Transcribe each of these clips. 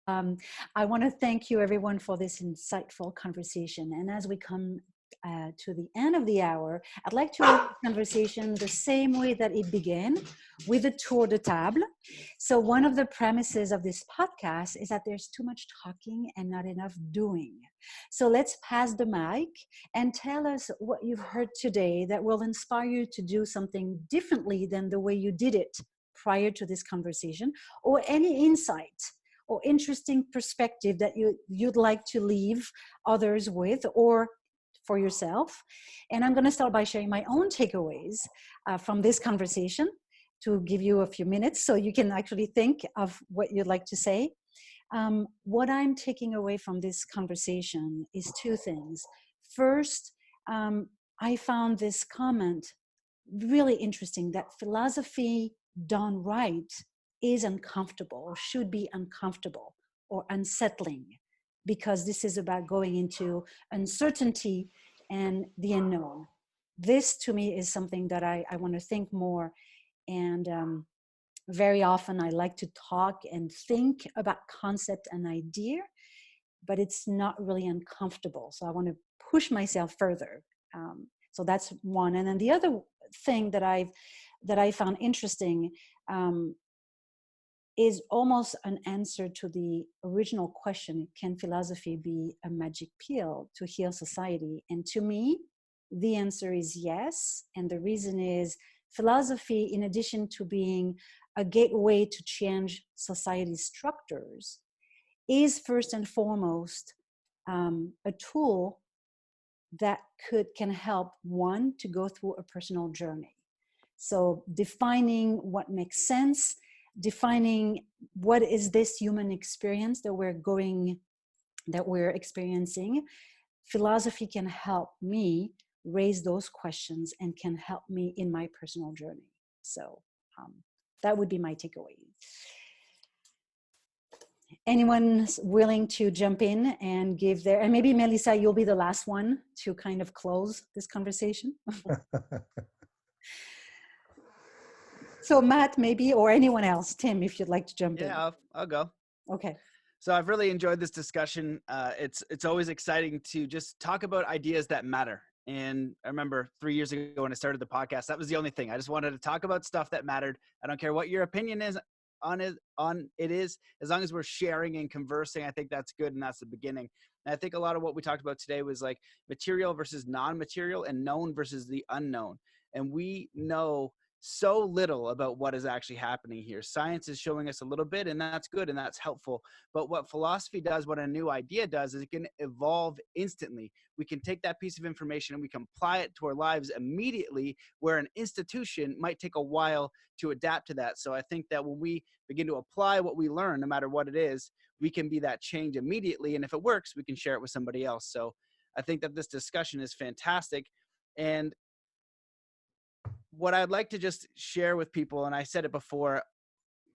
I want to thank you, everyone, for this insightful conversation. And as we come to the end of the hour, I'd like to end the conversation the same way that it began, with a tour de table. So one of the premises of this podcast is that there's too much talking and not enough doing. So let's pass the mic and tell us what you've heard today that will inspire you to do something differently than the way you did it prior to this conversation, or any insight or interesting perspective that you'd like to leave others with, or for yourself. And I'm going to start by sharing my own takeaways from this conversation, to give you a few minutes so you can actually think of what you'd like to say. What I'm taking away from this conversation is two things. First, I found this comment really interesting, that philosophy done right is uncomfortable, or should be uncomfortable or unsettling, because this is about going into uncertainty and the unknown. This to me is something that I want to think more. And very often I like to talk and think about concept and idea, but it's not really uncomfortable. So I want to push myself further. So that's one. And then the other thing that I found interesting is almost an answer to the original question: can philosophy be a magic pill to heal society? And to me, the answer is yes. And the reason is, philosophy, in addition to being a gateway to change society's structures, is first and foremost a tool that can help one to go through a personal journey. So defining what makes sense, defining what is this human experience that we're experiencing. Philosophy can help me raise those questions and can help me in my personal journey. So that would be my takeaway. Anyone willing to jump in and give their, and maybe Melissa, you'll be the last one to kind of close this conversation. So Matt, maybe, or anyone else. Tim, if you'd like to jump in. Yeah, I'll go. Okay. So I've really enjoyed this discussion. It's always exciting to just talk about ideas that matter. And I remember 3 years ago when I started the podcast, that was the only thing. I just wanted to talk about stuff that mattered. I don't care what your opinion is on it is, as long as we're sharing and conversing. I think that's good, and that's the beginning. And I think a lot of what we talked about today was like material versus non-material, and known versus the unknown. And we know so little about what is actually happening here. Science is showing us a little bit, and that's good and that's helpful. But what philosophy does, what a new idea does, is it can evolve instantly. We can take that piece of information and we can apply it to our lives immediately, where an institution might take a while to adapt to that. So I think that when we begin to apply what we learn, no matter what it is, we can be that change immediately. And if it works, we can share it with somebody else. So I think that this discussion is fantastic. And what I'd like to just share with people, and I said it before,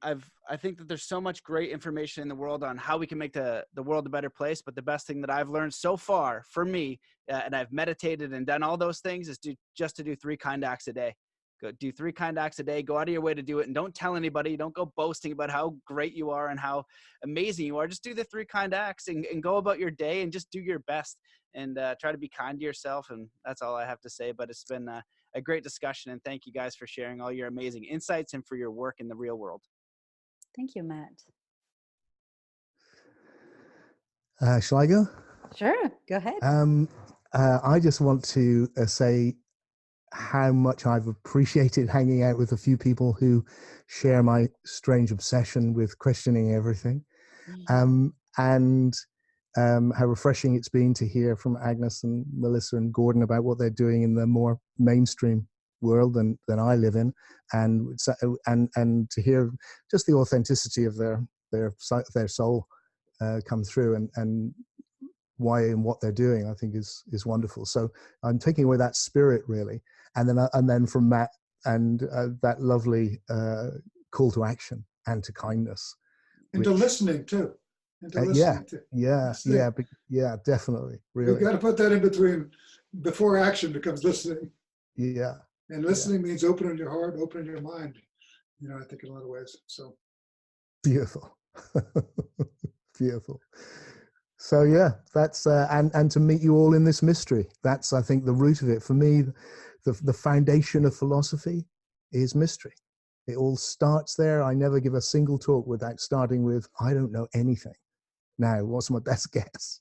I think that there's so much great information in the world on how we can make the world a better place. But the best thing that I've learned so far for me, and I've meditated and done all those things, is just to do 3 kind acts a day. Go do 3 kind acts a day. Go out of your way to do it, and don't tell anybody. Don't go boasting about how great you are and how amazing you are. Just do the 3 kind acts and go about your day and just do your best, and try to be kind to yourself. And that's all I have to say. But it's been a great discussion, and thank you guys for sharing all your amazing insights and for your work in the real world. Thank you, Matt. Shall I go? Sure, go ahead. I just want to say how much I've appreciated hanging out with a few people who share my strange obsession with questioning everything. And how refreshing it's been to hear from Agnes and Melissa and Gordon about what they're doing in the more mainstream world than I live in, and to hear just the authenticity of their soul come through, and why and what they're doing, I think is wonderful. So I'm taking away that spirit, really, and then from Matt and that lovely call to action and to kindness, and to listening too. Yeah, definitely. Really, you've got to put that in between. Before action becomes listening. Yeah. And listening means opening your heart, opening your mind, I think in a lot of ways. So beautiful. Beautiful. So yeah, that's and to meet you all in this mystery. That's, I think, the root of it. For me, the foundation of philosophy is mystery. It all starts there. I never give a single talk without starting with, I don't know anything. Now, what's my best guess?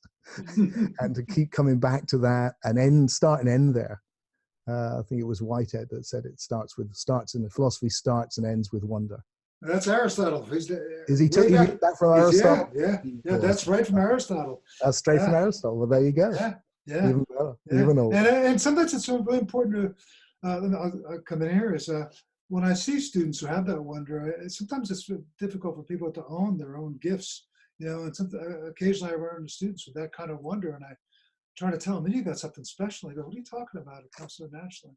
And to keep coming back to that and start and end there. I think it was Whitehead that said philosophy starts and ends with wonder. That's Aristotle. Is he taking that from Aristotle? Yeah. That's right from Aristotle. That's straight from Aristotle. Well, there you go. Yeah. Even better. Yeah. Even older. And sometimes it's really important to I'll come in here is when I see students who have that wonder, sometimes it's difficult for people to own their own gifts, and occasionally I run into students with that kind of wonder, and I try to tell them, you got something special. I go, what are you talking about? It comes so naturally.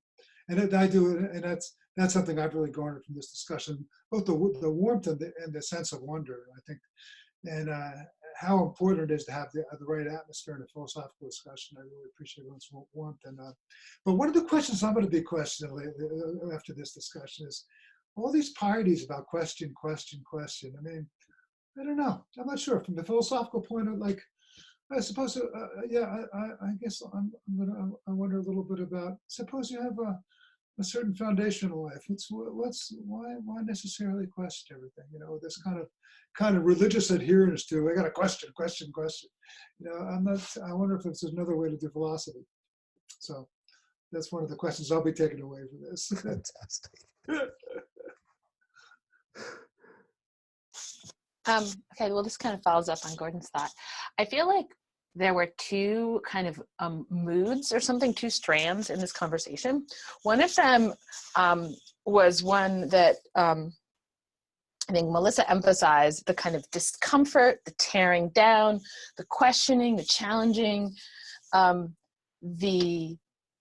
And I do it, and that's something I've really garnered from this discussion, both the warmth and the sense of wonder, I think, and how important it is to have the right atmosphere in a philosophical discussion. I really appreciate everyone's warmth. But one of the questions I'm going to be questioning after this discussion is all these pieties about question. I mean, I don't know. I'm not sure. From the philosophical point of I suppose, I guess I wonder a little bit about, suppose you have a certain foundational life. Why necessarily question everything? This kind of religious adherence to, I got to question. I wonder if there's another way to do philosophy. So that's one of the questions I'll be taking away from this. Fantastic. Okay, well, this kind of follows up on Gordon's thought. I feel like there were two kind of moods or something, two strands in this conversation. One of them was one that I think Melissa emphasized, the kind of discomfort, the tearing down, the questioning, the challenging, that's on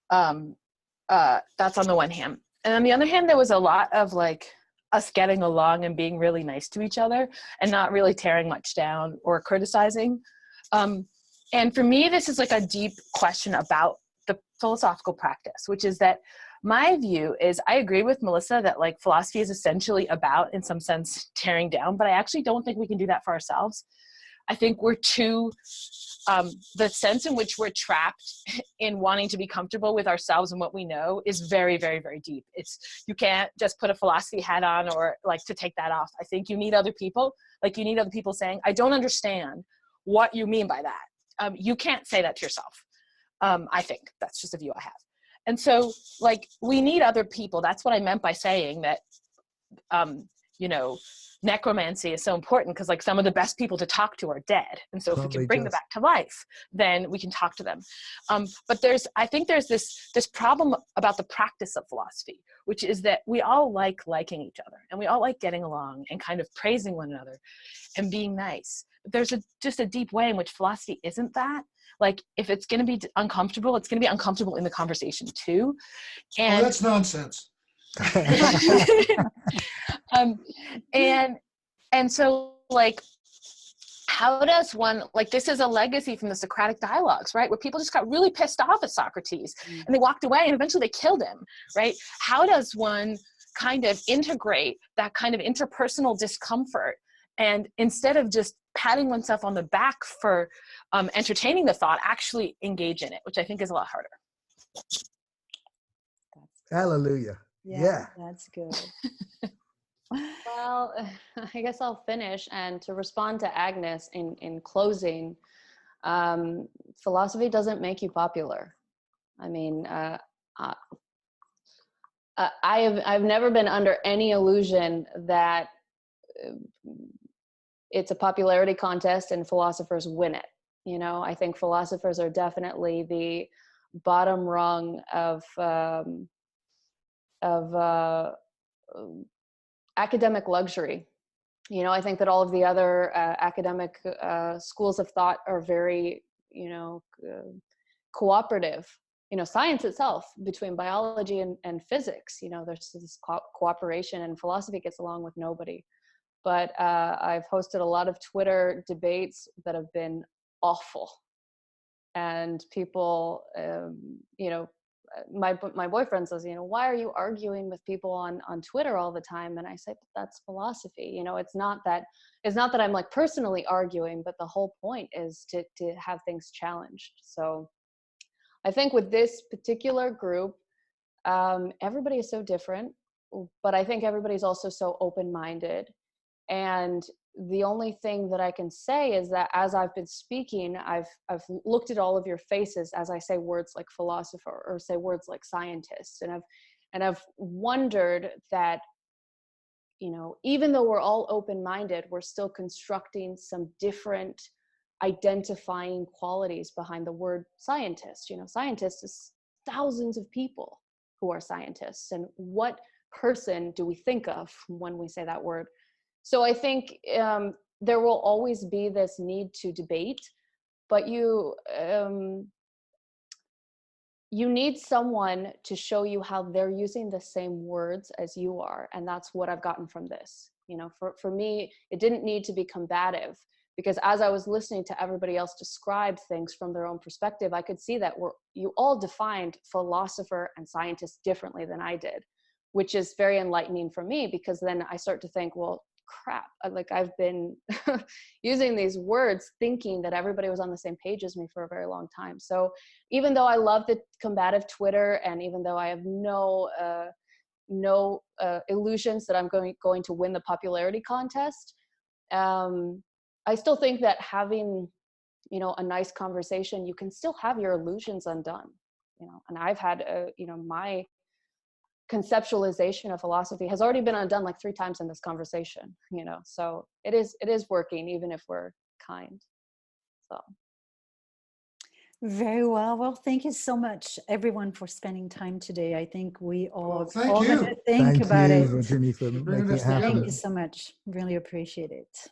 the one hand. And on the other hand, there was a lot of us getting along and being really nice to each other and not really tearing much down or criticizing. And for me, this is a deep question about the philosophical practice, which is that my view is, I agree with Melissa that philosophy is essentially about, in some sense, tearing down, but I actually don't think we can do that for ourselves. I think we're the sense in which we're trapped in wanting to be comfortable with ourselves and what we know is very, very, very deep. You can't just put a philosophy hat on or to take that off. I think you need other people. You need other people saying, I don't understand what you mean by that. You can't say that to yourself. I think that's just a view I have. And so we need other people. That's what I meant by saying that, necromancy is so important because some of the best people to talk to are dead. And so if we can bring them back to life, then we can talk to them. But I think there's this problem about the practice of philosophy, which is that we all like liking each other and we all like getting along and kind of praising one another and being nice. But there's just a deep way in which philosophy isn't that. If it's going to be uncomfortable, it's going to be uncomfortable in the conversation too. And that's nonsense. And so how does one, this is a legacy from the Socratic dialogues, right? Where people just got really pissed off at Socrates and they walked away and eventually they killed him, right? How does one kind of integrate that kind of interpersonal discomfort and instead of just patting oneself on the back for entertaining the thought, actually engage in it, which I think is a lot harder. Hallelujah. Yeah. That's good. Well, I guess I'll finish. And to respond to Agnes in closing, philosophy doesn't make you popular. I mean, I've never been under any illusion that it's a popularity contest and philosophers win it. I think philosophers are definitely the bottom rung of academic luxury. I think that all of the other academic schools of thought are very, cooperative. Science itself, between biology and physics, there's this cooperation, and philosophy gets along with nobody. But I've hosted a lot of Twitter debates that have been awful. And people, my boyfriend says, you know, why are you arguing with people on Twitter all the time? And I say, but that's philosophy. You know, it's not that I'm like personally arguing, but the whole point is to have things challenged. So I think with this particular group, everybody is so different, but I think everybody's also so open-minded. And the only thing that I can say is that as I've been speaking, I've looked at all of your faces as I say words like philosopher or say words like scientist, and I've wondered that, you know, even though we're all open-minded, we're still constructing some different identifying qualities behind the word scientist. You know, scientist is thousands of people who are scientists, and what person do we think of when we say that word? So I think there will always be this need to debate, but you need someone to show you how they're using the same words as you are. And that's what I've gotten from this. You know, for me, it didn't need to be combative, because as I was listening to everybody else describe things from their own perspective, I could see that you all defined philosopher and scientist differently than I did, which is very enlightening for me, because then I start to think, well, crap, like I've been using these words thinking that everybody was on the same page as me for a very long time. So even though I love the combative Twitter, and even though I have no illusions that I'm going to win the popularity contest, I still think that having, you know, a nice conversation, you can still have your illusions undone, you know. And I've had you know, my conceptualization of philosophy has already been undone like 3 times in this conversation, you know. So it is working, even if we're kind. So Very well. Well, thank you so much, everyone, for spending time today. I think we all thank all you. gonna think Thank about you, it. Virginie, for Bringing making us it happen. Thank you so much. Really appreciate it.